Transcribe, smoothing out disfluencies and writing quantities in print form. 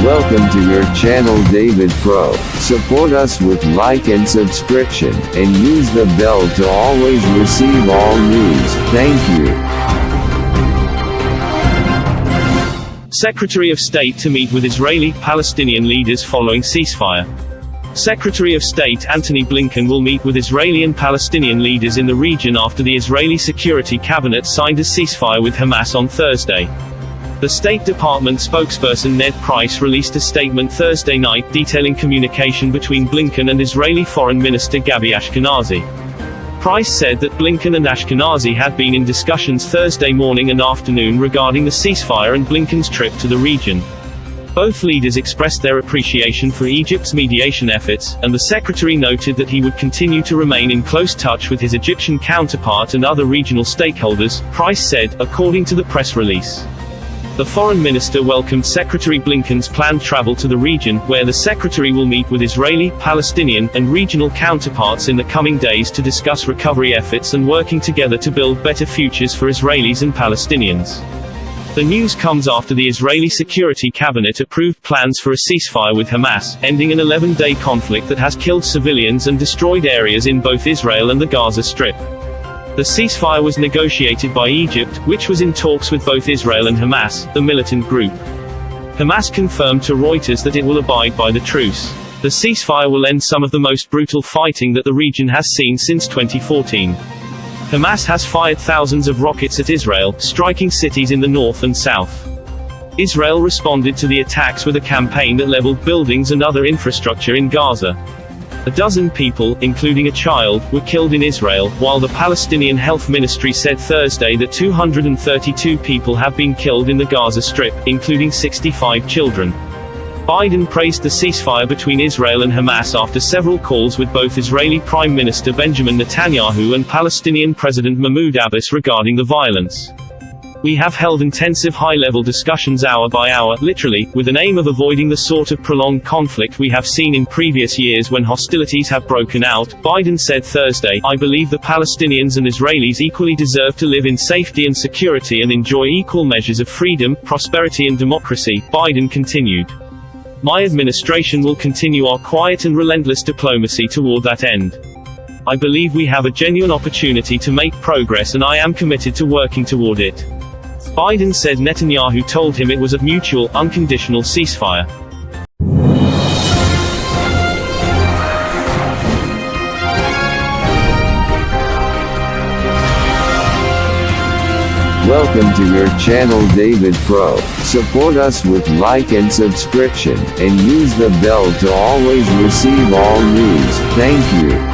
Welcome to your channel David Pro. Support us with like and subscription, and use the bell to always receive all news. Thank you. Secretary of State to meet with Israeli-Palestinian leaders following ceasefire. Secretary of State Antony Blinken will meet with Israeli and Palestinian leaders in the region after the Israeli Security Cabinet signed a ceasefire with Hamas on Thursday. The State Department spokesperson Ned Price released a statement Thursday night detailing communication between Blinken and Israeli Foreign Minister Gabi Ashkenazi. Price said that Blinken and Ashkenazi had been in discussions Thursday morning and afternoon regarding the ceasefire and Blinken's trip to the region. Both leaders expressed their appreciation for Egypt's mediation efforts, and the secretary noted that he would continue to remain in close touch with his Egyptian counterpart and other regional stakeholders, Price said, according to the press release. The foreign minister welcomed Secretary Blinken's planned travel to the region, where the secretary will meet with Israeli, Palestinian, and regional counterparts in the coming days to discuss recovery efforts and working together to build better futures for Israelis and Palestinians. The news comes after the Israeli Security Cabinet approved plans for a ceasefire with Hamas, ending an 11-day conflict that has killed civilians and destroyed areas in both Israel and the Gaza Strip. The ceasefire was negotiated by Egypt, which was in talks with both Israel and Hamas, the militant group. Hamas confirmed to Reuters that it will abide by the truce. The ceasefire will end some of the most brutal fighting that the region has seen since 2014. Hamas has fired thousands of rockets at Israel, striking cities in the north and south. Israel responded to the attacks with a campaign that leveled buildings and other infrastructure in Gaza. A dozen people, including a child, were killed in Israel, while the Palestinian Health Ministry said Thursday that 232 people have been killed in the Gaza Strip, including 65 children. Biden praised the ceasefire between Israel and Hamas after several calls with both Israeli Prime Minister Benjamin Netanyahu and Palestinian President Mahmoud Abbas regarding the violence. We have held intensive high-level discussions hour by hour, literally, with an aim of avoiding the sort of prolonged conflict we have seen in previous years when hostilities have broken out, Biden said Thursday. I believe the Palestinians and Israelis equally deserve to live in safety and security and enjoy equal measures of freedom, prosperity and democracy, Biden continued. My administration will continue our quiet and relentless diplomacy toward that end. I believe we have a genuine opportunity to make progress and I am committed to working toward it. Biden said Netanyahu told him it was a mutual, unconditional ceasefire. Welcome to your channel David Pro. Support us with like and subscription, and use the bell to always receive all news. Thank you.